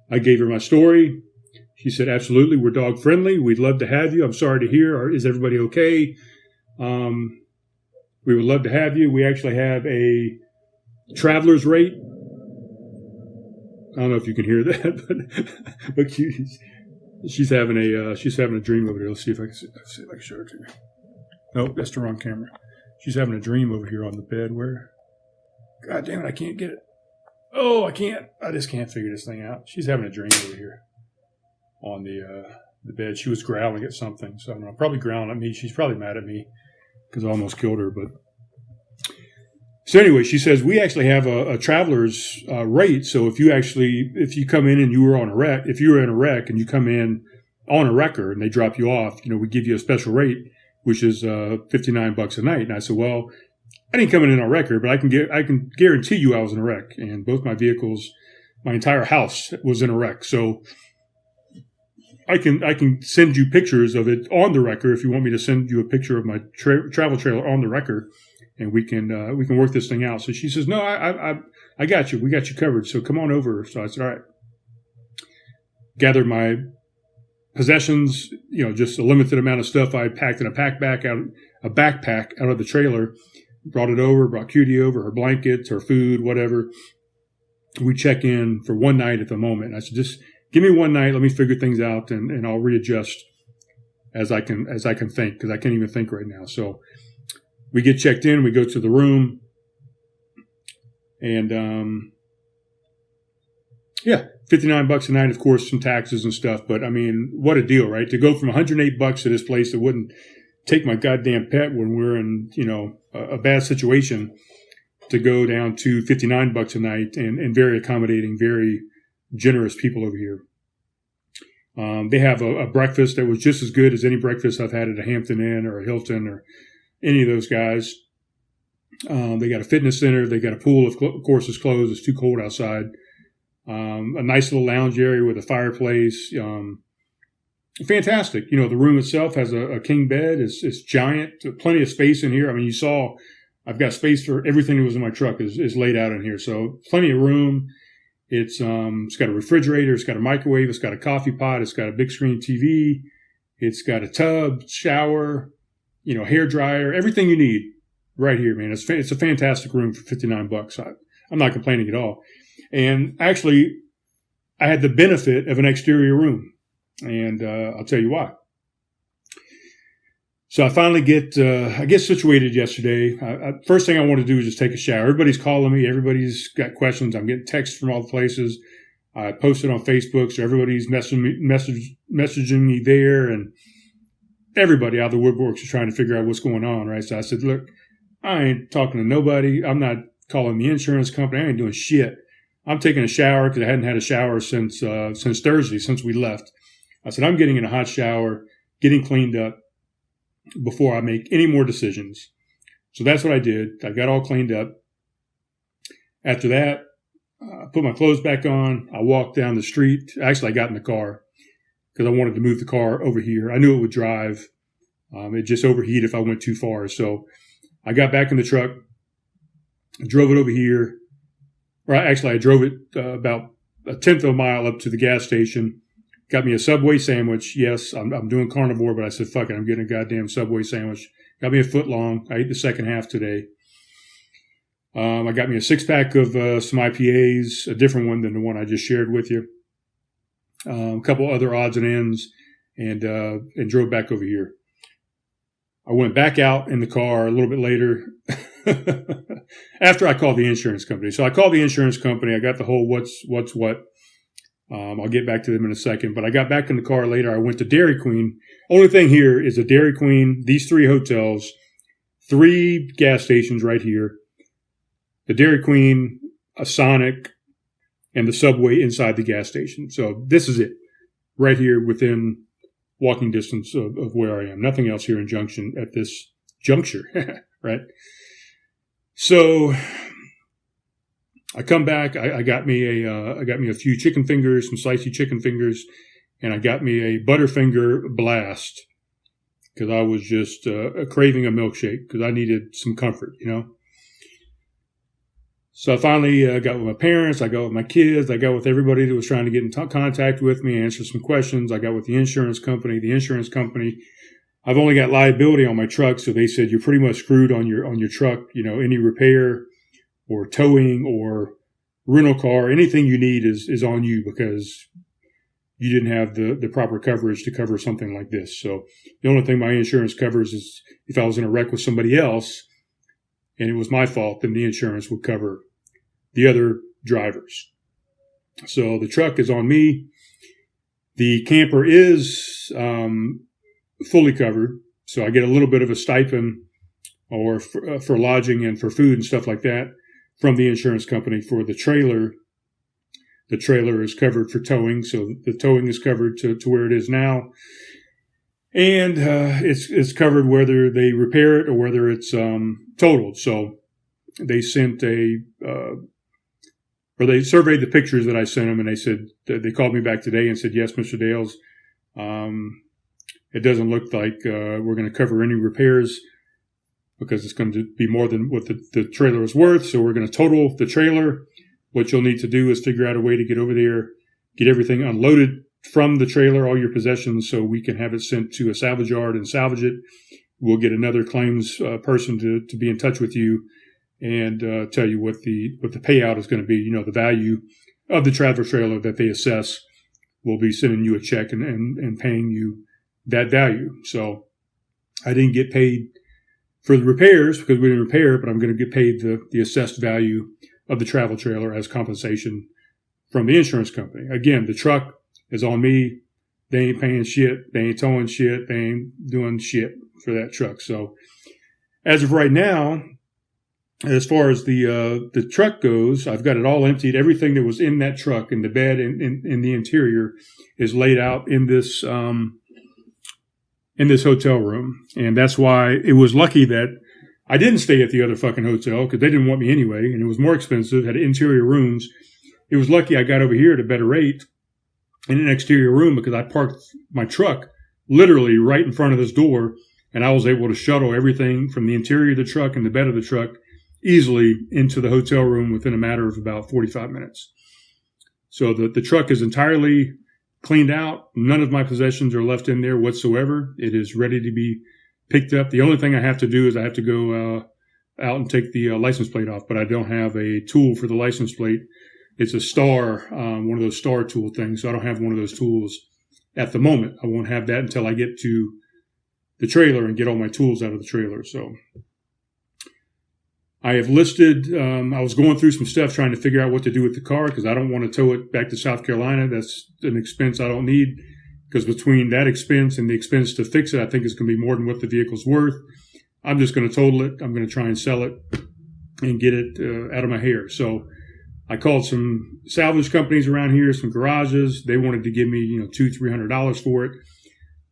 I gave her my story. She said, absolutely, we're dog friendly. We'd love to have you. I'm sorry to hear. Is everybody okay? We would love to have you. We actually have a traveler's rate. I don't know if you can hear that, but she's having a dream over here. Let's see if I can show it to you. Nope, that's the wrong camera. She's having a dream over here on the bed. Where? God damn it, I can't get it. Oh, I can't. I just can't figure this thing out. She's having a dream over here on the bed. She was growling at something. So I don't know, probably growling at me. She's probably mad at me because I almost killed her. But so anyway, she says we actually have a traveler's rate. So if you come in and you were on a wreck, if you were in a wreck and you come in on a wrecker and they drop you off, we give you a special rate, which is $59 a night. And I said, well, I didn't come in on a wrecker, but I can guarantee you I was in a wreck, and both my vehicles, my entire house was in a wreck. So I can send you pictures of it on the wrecker if you want me to send you a picture of my travel trailer on the wrecker, and we can work this thing out. So she says, no, I got you. We got you covered. So come on over. So I said, all right. Gathered my possessions, just a limited amount of stuff I packed in a backpack out of the trailer. Brought it over, brought Cutie over, her blankets, her food, whatever. We check in for one night at the moment. I said, just give me one night. Let me figure things out, and I'll readjust as I can think, because I can't even think right now. So we get checked in. We go to the room, and $59 a night. Of course, some taxes and stuff. But I mean, what a deal, right? To go from $108 to this place that wouldn't take my goddamn pet when we're in, a bad situation, to go down to $59 a night, and very accommodating, very generous people over here. They have a breakfast that was just as good as any breakfast I've had at a Hampton Inn or a Hilton or any of those guys. They got a fitness center. They got a pool, of course, is closed. It's too cold outside. A nice little lounge area with a fireplace. Fantastic. The room itself has a king bed. It's giant. Plenty of space in here. I mean, you saw I've got space for everything that was in my truck is laid out in here. So plenty of room. It's got a refrigerator. It's got a microwave. It's got a coffee pot. It's got a big screen TV. It's got a tub, shower, hair dryer, everything you need right here, man. It's a fantastic room for $59. I'm not complaining at all. And actually, I had the benefit of an exterior room. And I'll tell you why. So I finally get situated yesterday. First thing I want to do is just take a shower. Everybody's calling me. Everybody's got questions. I'm getting texts from all the places. I posted on Facebook, so everybody's messaging me there, and everybody out of the woodworks is trying to figure out what's going on, right? So I said, look, I ain't talking to nobody. I'm not calling the insurance company. I ain't doing shit. I'm taking a shower because I hadn't had a shower since Thursday, since we left. I said, I'm getting in a hot shower, getting cleaned up before I make any more decisions. So that's what I did. I got all cleaned up. After that, I put my clothes back on. I walked down the street. Actually, I got in the car because I wanted to move the car over here. I knew it would drive. It just overheat if I went too far. So I got back in the truck, drove it over here. Actually, I drove it about a tenth of a mile up to the gas station. Got me a Subway sandwich. Yes, I'm doing carnivore, but I said, fuck it, I'm getting a goddamn Subway sandwich. Got me a foot long. I ate the second half today. I got me a 6-pack of some IPAs, a different one than the one I just shared with you. A couple other odds and ends, and drove back over here. I went back out in the car a little bit later after I called the insurance company. So I called the insurance company. I got the whole what's what. I'll get back to them in a second. But I got back in the car later. I went to Dairy Queen. Only thing here is a Dairy Queen, these 3 hotels, 3 gas stations right here, the Dairy Queen, a Sonic, and the Subway inside the gas station. So this is it, right here within walking distance of where I am. Nothing else here in Junction at this juncture, right? So I come back. I got me a few chicken fingers, some slicey chicken fingers, and I got me a Butterfinger Blast because I was just craving a milkshake because I needed some comfort, So I finally got with my parents. I got with my kids. I got with everybody that was trying to get in contact with me, answer some questions. I got with the insurance company. The insurance company, I've only got liability on my truck, so they said you're pretty much screwed on your truck. Any repair or towing or rental car, anything you need is on you because you didn't have the proper coverage to cover something like this. So the only thing my insurance covers is if I was in a wreck with somebody else and it was my fault, then the insurance would cover the other drivers. So the truck is on me. The camper is fully covered. So I get a little bit of a stipend or for lodging and for food and stuff like that from the insurance company. For the trailer is covered for towing. So the towing is covered to where it is now. And it's covered whether they repair it or whether it's totaled. So they sent they surveyed the pictures that I sent them, and they said they called me back today and said, yes, Mr. Dales, it doesn't look like we're going to cover any repairs because it's going to be more than what the trailer is worth. So we're going to total the trailer. What you'll need to do is figure out a way to get over there, get everything unloaded from the trailer, all your possessions, so we can have it sent to a salvage yard and salvage it. We'll get another claims person to be in touch with you and tell you what the payout is going to be. The value of the travel trailer that they assess will be sending you a check and paying you that value. So I didn't get paid for the repairs because we didn't repair it, but I'm going to get paid the assessed value of the travel trailer as compensation from the insurance company. Again, the truck is on me. They ain't paying shit. They ain't towing shit. They ain't doing shit for that truck. So as of right now, as far as the truck goes, I've got it all emptied. Everything that was in that truck, in the bed, in the interior, is laid out in this hotel room. And that's why it was lucky that I didn't stay at the other fucking hotel because they didn't want me anyway, and it was more expensive, had interior rooms. It was lucky I got over here at a better rate in an exterior room because I parked my truck literally right in front of this door, and I was able to shuttle everything from the interior of the truck and the bed of the truck easily into the hotel room within a matter of about 45 minutes. So the truck is entirely cleaned out. None of my possessions are left in there whatsoever. It is ready to be picked up. The only thing I have to do is I have to go out and take the license plate off, but I don't have a tool for the license plate. It's a star, one of those star tool things. So I don't have one of those tools at the moment. I won't have that until I get to the trailer and get all my tools out of the trailer. So I have listed, I was going through some stuff trying to figure out what to do with the car because I don't want to tow it back to South Carolina. That's an expense I don't need because between that expense and the expense to fix it, I think it's going to be more than what the vehicle's worth. I'm just going to total it. I'm going to try and sell it and get it out of my hair. So I called some salvage companies around here, some garages. They wanted to give me, $200-$300 for it.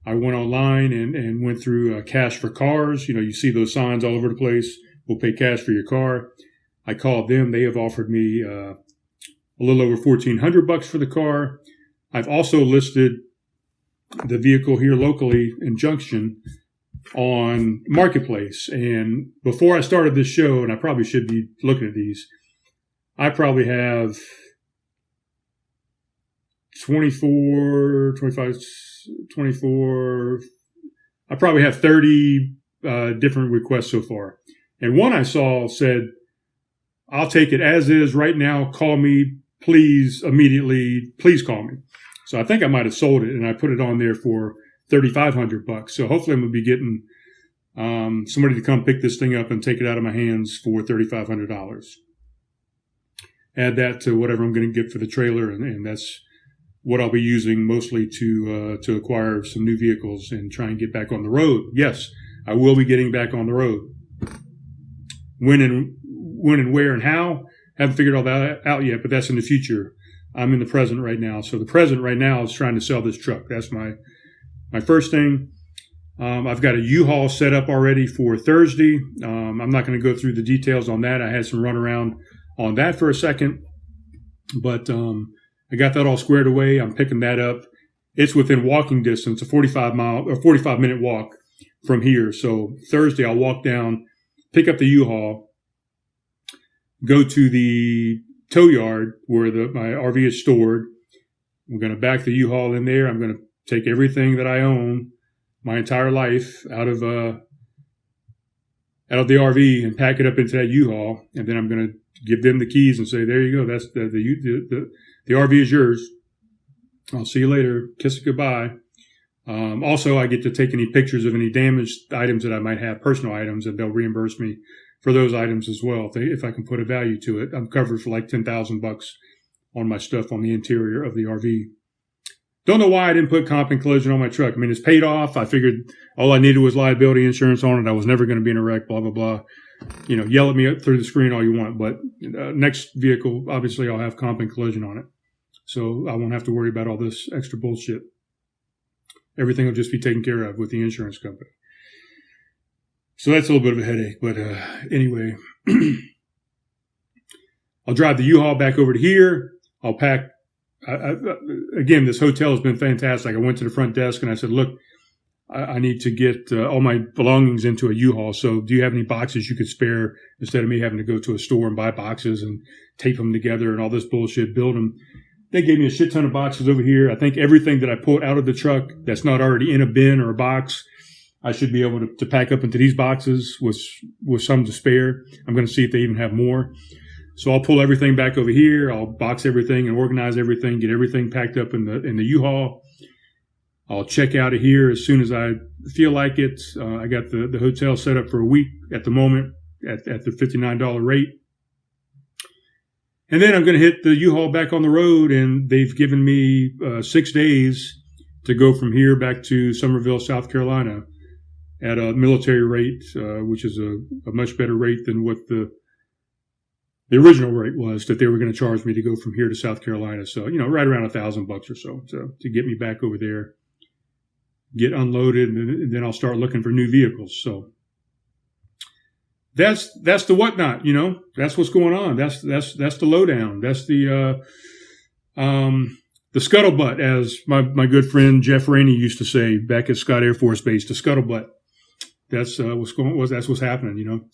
I went online and went through Cash for Cars. You see those signs all over the place. We'll pay cash for your car. I called them. They have offered me a little over $1,400 for the car. I've also listed the vehicle here locally in Junction on Marketplace. And before I started this show, and I probably should be looking at these, I probably have 24, I probably have 30 different requests so far. And one I saw said, I'll take it as is right now. Call me, please, immediately. Please call me. So I think I might have sold it, and I put it on there for $3,500. So hopefully I'm going to be getting somebody to come pick this thing up and take it out of my hands for $3,500. Add that to whatever I'm going to get for the trailer, and that's what I'll be using mostly to acquire some new vehicles and try and get back on the road. Yes, I will be getting back on the road. When and where and how, haven't figured all that out yet, but that's in the future. I'm in the present right now. So the present right now is trying to sell this truck. That's my first thing. I've got a U-Haul set up already for Thursday. I'm not going to go through the details on that. I had some run around on that for a second, but I got that all squared away. I'm picking that up. It's within walking distance, a 45-minute walk from here. So Thursday I'll walk down, pick up the U-Haul, go to the tow yard where my RV is stored. I'm going to back the U-Haul in there. I'm going to take everything that I own my entire life out of the RV and pack it up into that U-Haul. And then I'm going to give them the keys and say, there you go. That's the RV is yours. I'll see you later. Kiss it goodbye. Also, I get to take any pictures of any damaged items that I might have, personal items, and they'll reimburse me for those items as well. If I can put a value to it, I'm covered for like $10,000 on my stuff on the interior of the RV. Don't know why I didn't put comp and collision on my truck. I mean, it's paid off. I figured all I needed was liability insurance on it. I was never going to be in a wreck, blah, blah, blah. Yell at me up through the screen all you want. But next vehicle, obviously, I'll have comp and collision on it. So I won't have to worry about all this extra bullshit. Everything will just be taken care of with the insurance company. So that's a little bit of a headache. But anyway, I'll drive the U-Haul back over to here. I'll pack. Again, this hotel has been fantastic. I went to the front desk and I said, look, I need to get all my belongings into a U-Haul. So do you have any boxes you could spare instead of me having to go to a store and buy boxes and tape them together and all this bullshit, build them? They gave me a shit ton of boxes over here. I think everything that I pulled out of the truck that's not already in a bin or a box, I should be able to pack up into these boxes with some to spare. I'm going to see if they even have more. So I'll pull everything back over here. I'll box everything and organize everything, get everything packed up in the U-Haul. I'll check out of here as soon as I feel like it. I got the hotel set up for a week at the moment at the $59 rate. And then I'm going to hit the U-Haul back on the road, and they've given me 6 days to go from here back to Summerville, South Carolina at a military rate, which is a much better rate than what the original rate was that they were going to charge me to go from here to South Carolina. So, right around $1,000 or so to get me back over there, get unloaded, and then I'll start looking for new vehicles. So that's the whatnot, that's what's going on. That's the lowdown. That's the scuttlebutt, as my good friend Jeff Rainey used to say back at Scott Air Force Base, the scuttlebutt. That's what's happening,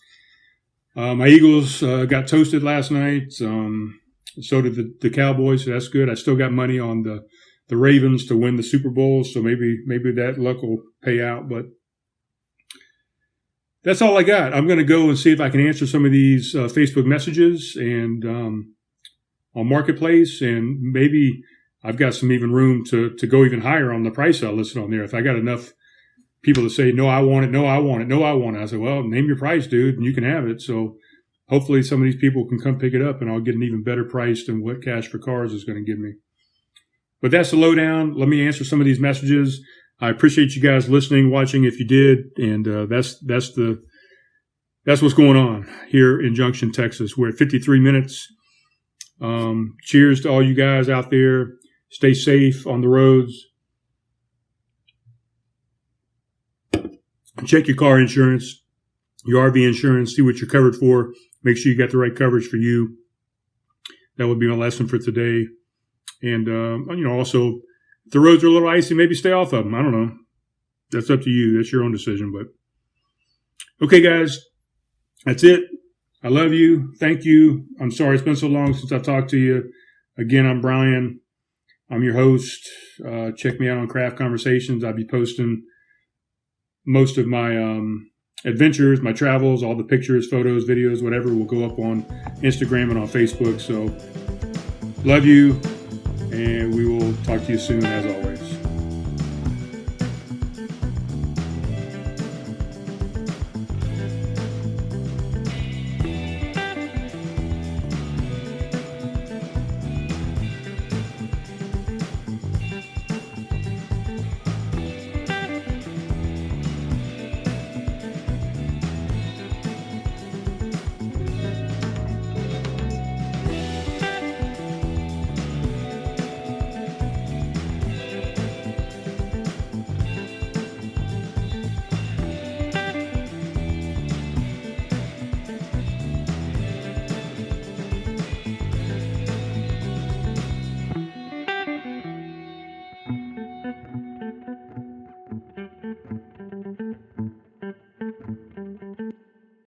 My Eagles got toasted last night. So did the Cowboys. So that's good. I still got money on the Ravens to win the Super Bowl. So maybe that luck will pay out. But that's all I got. I'm going to go and see if I can answer some of these Facebook messages and on Marketplace. And maybe I've got some even room to go even higher on the price I listed on there. If I got enough people to say, no, I want it, no, I want it, no, I want it. I said, well, name your price, dude, and you can have it. So hopefully some of these people can come pick it up and I'll get an even better price than what Cash for Cars is going to give me. But that's the lowdown. Let me answer some of these messages. I appreciate you guys listening, watching if you did. And that's what's going on here in Junction, Texas. We're at 53 minutes. Cheers to all you guys out there. Stay safe on the roads. Check your car insurance, your RV insurance, see what you're covered for. Make sure you got the right coverage for you. That would be my lesson for today. And, also, if the roads are a little icy, maybe stay off of them. I don't know. That's up to you. That's your own decision. But okay, guys, that's it. I love you. Thank you. I'm sorry it's been so long since I've talked to you. Again, I'm Brian. I'm your host. Check me out on Craft Conversations. I'll be posting most of my adventures, my travels, all the pictures, photos, videos, whatever will go up on Instagram and on Facebook. So love you, and we will talk to you soon as always.